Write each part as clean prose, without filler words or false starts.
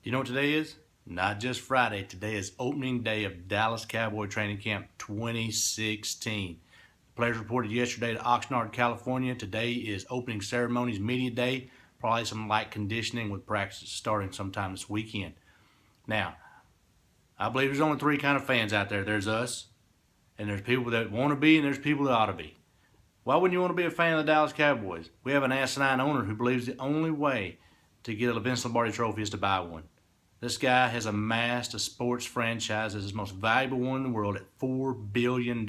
You know what today is? Not just Friday. Today is opening day of Dallas Cowboy Training Camp 2016. The players reported yesterday to Oxnard, California. Today is opening ceremonies, media day, probably some light conditioning with practice starting sometime this weekend. Now, I believe there's only three kind of fans out there. There's us, and there's people that want to be, and there's people that ought to be. Why wouldn't you want to be a fan of the Dallas Cowboys? We have an asinine owner who believes the only way to get a Vince Lombardi trophy is to buy one. This guy has amassed a sports franchise as his most valuable one in the world at $4 billion.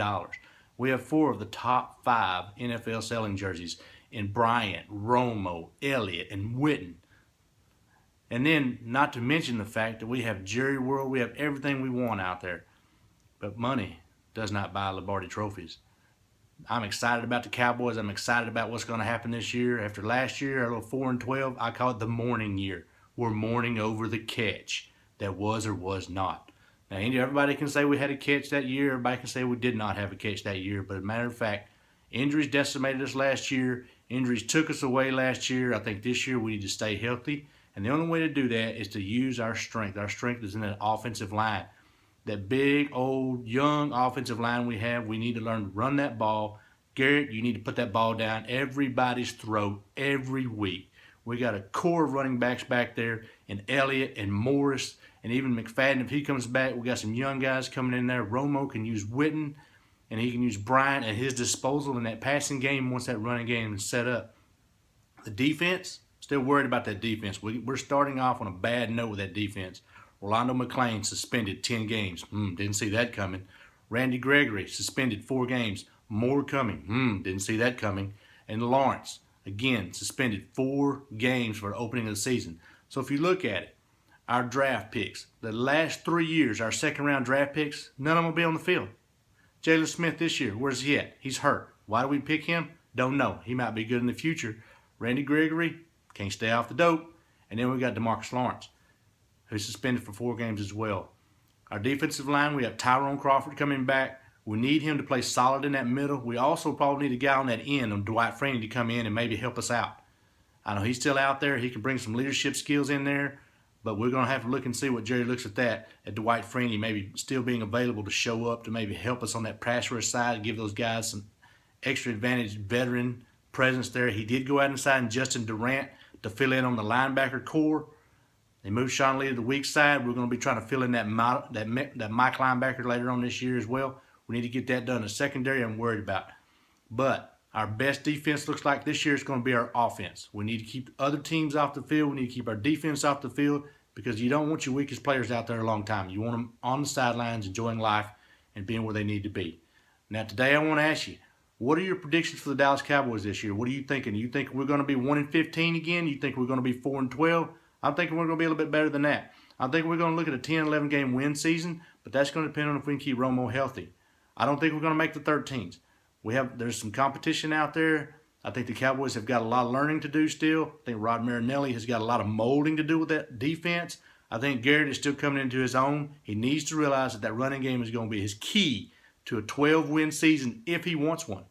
We have four of the top 5 NFL selling jerseys in Bryant, Romo, Elliott, and Witten. And then, not to mention the fact that we have Jerry World, we have everything we want out there. But money does not buy Lombardi trophies. I'm excited about the Cowboys. I'm excited about what's going to happen this year. After last year, our little 4-12, I call it the mourning year. We're mourning over the catch that was or was not. Now, everybody can say we had a catch that year. Everybody can say we did not have a catch that year. But as a matter of fact, injuries decimated us last year. Injuries took us away last year. I think this year we need to stay healthy. And the only way to do that is to use our strength. Our strength is in that offensive line. That big, old, young offensive line we have, we need to learn to run that ball. Garrett, you need to put that ball down everybody's throat every week. We got a core of running backs back there, and Elliott and Morris, and even McFadden. If he comes back, we got some young guys coming in there. Romo can use Witten, and he can use Bryant at his disposal in that passing game once that running game is set up. The defense, still worried about that defense. We're starting off on a bad note with that defense. Rolando McClain suspended 10 games. Didn't see that coming. Randy Gregory suspended 4 games. More coming. Didn't see that coming. And Lawrence, again, suspended 4 games for the opening of the season. So if you look at it, our draft picks, the last 3 years, our second-round draft picks, none of them will be on the field. Jalen Smith this year, where's he at? He's hurt. Why do we pick him? Don't know. He might be good in the future. Randy Gregory, can't stay off the dope. And then we got DeMarcus Lawrence, who's suspended for 4 games as well. Our defensive line, we have Tyrone Crawford coming back. We need him to play solid in that middle. We also probably need a guy on that end, on Dwight Freeney, to come in and maybe help us out. I know he's still out there. He can bring some leadership skills in there, but we're going to have to look and see what Jerry looks at Dwight Freeney maybe still being available to show up to maybe help us on that pass rush side and give those guys some extra advantage veteran presence there. He did go out and sign Justin Durant to fill in on the linebacker core. They moved Sean Lee to the weak side. We're going to be trying to fill in that Mike linebacker later on this year as well. We need to get that done. The secondary I'm worried about. But our best defense looks like this year is going to be our offense. We need to keep other teams off the field. We need to keep our defense off the field because you don't want your weakest players out there a long time. You want them on the sidelines enjoying life and being where they need to be. Now today I want to ask you, what are your predictions for the Dallas Cowboys this year? What are you thinking? You think we're going to be 1-15 again? You think we're going to be 4-12? I'm thinking we're going to be a little bit better than that. I think we're going to look at a 10-11 game win season, but that's going to depend on if we can keep Romo healthy. I don't think we're going to make the 13s. There's some competition out there. I think the Cowboys have got a lot of learning to do still. I think Rod Marinelli has got a lot of molding to do with that defense. I think Garrett is still coming into his own. He needs to realize that running game is going to be his key to a 12-win season if he wants one.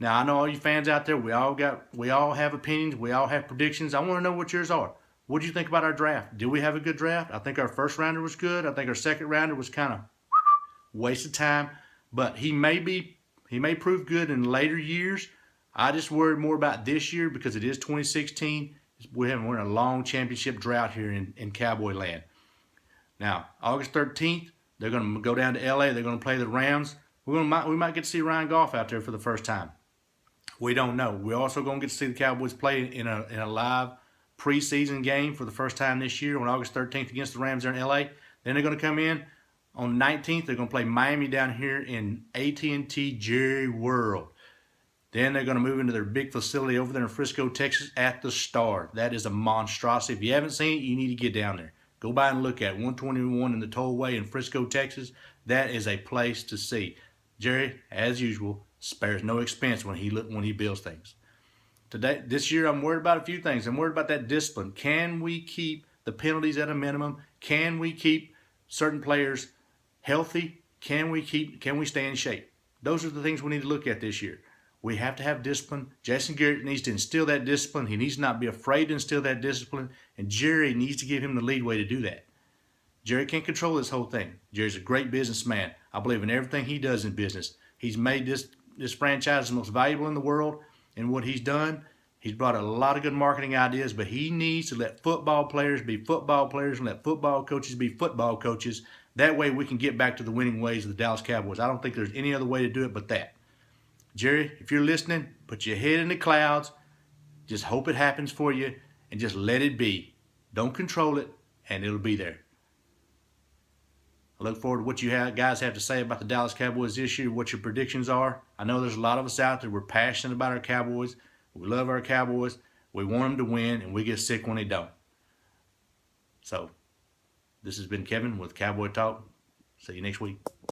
Now, I know all you fans out there, we all have opinions. We all have predictions. I want to know what yours are. What do you think about our draft? Did we have a good draft? I think our first rounder was good. I think our second rounder was kind of waste of time, but he may prove good in later years. I just worry more about this year because it is 2016. We're in a long championship drought here in Cowboy land. Now, August 13th, they're going to go down to LA. They're going to play the Rams. We might get to see Ryan Goff out there for the first time. We don't know. We're also going to get to see the Cowboys play in a live preseason game for the first time this year on August 13th against the Rams there in LA. Then they're going to come in on the 19th. They're going to play Miami down here in AT&T Jerry World. Then they're going to move into their big facility over there in Frisco, Texas at the Star. That is a monstrosity. If you haven't seen it, you need to get down there. Go by and look at it. 121 in the tollway in Frisco, Texas. That is a place to see. Jerry, as usual, spares no expense when he builds things. This year, I'm worried about a few things. I'm worried about that discipline. Can we keep the penalties at a minimum? Can we keep certain players healthy? Can we stay in shape? Those are the things we need to look at this year. We have to have discipline. Jason Garrett needs to instill that discipline. He needs to not be afraid to instill that discipline. And Jerry needs to give him the leadway to do that. Jerry can't control this whole thing. Jerry's a great businessman. I believe in everything he does in business. He's made this franchise the most valuable in the world. And what he's done, he's brought a lot of good marketing ideas, but he needs to let football players be football players and let football coaches be football coaches. That way we can get back to the winning ways of the Dallas Cowboys. I don't think there's any other way to do it but that. Jerry, if you're listening, put your head in the clouds. Just hope it happens for you and just let it be. Don't control it, and it'll be there. I look forward to what you guys have to say about the Dallas Cowboys this year, what your predictions are. I know there's a lot of us out there. We're passionate about our Cowboys. We love our Cowboys. We want them to win, and we get sick when they don't. So, this has been Kevin with Cowboy Talk. See you next week.